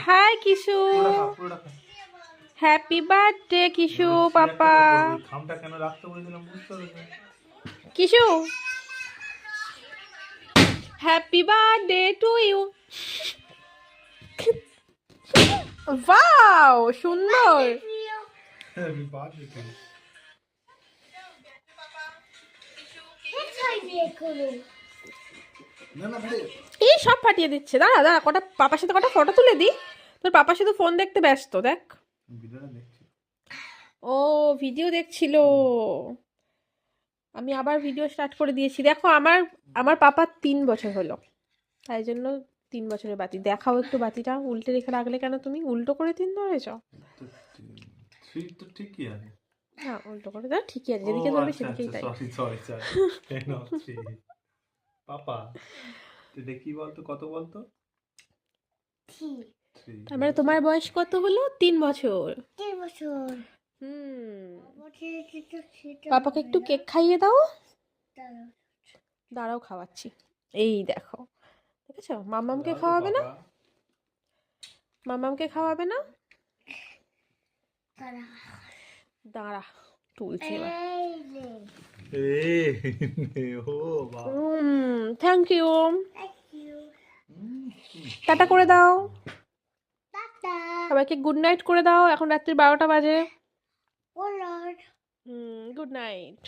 High Kishu, happy birthday Kishu পাপা। Kishu, happy birthday to you. Wow, সুন্দর। এই সব ফাটিয়ে দিচ্ছে। দাঁড়া দাঁড়া, কটা পাপার সাথে কটা ফটো তুলে দি। তোর পাপা শুধু ফোন দেখতে ব্যস্ত, দেখ। ও ভিডিও দেখছিল। আমি আবার ভিডিও স্টার্ট করে দিয়েছি। দেখো আমার আমার পাপার 3 বছর হলো, তাই জন্য 3 বছরের বাতি। দেখাও একটু বাতিটা, উল্টে রেখে রাখলে কেন তুমি? উল্টো করে 3 ধরেছ? তো ঠিকই আছে। হ্যাঁ উল্টো করে দাও, ঠিকই আছে, যেদিকে ধরবে সেদিকেই তাই। সরি পাপা, তুই কি বলতো, কত বলতো? তার মানে তোমার বয়স কত হলো? 3 বছর। 3 বছর। পাপাকে একটু কেক খাইয়ে দাও। দাঁড়াও খাওয়াচ্ছি। এই দেখো, দেখেছো? মাম্মামকে খাওয়াবে না? মাম্মামকে খাওয়াবে না? দাঁড়া, তুলছি এবার। Thank you. টাটা করে দাও, সবাইকে গুড নাইট করে দাও। এখন রাত্রি 12টা বাজে। Good night.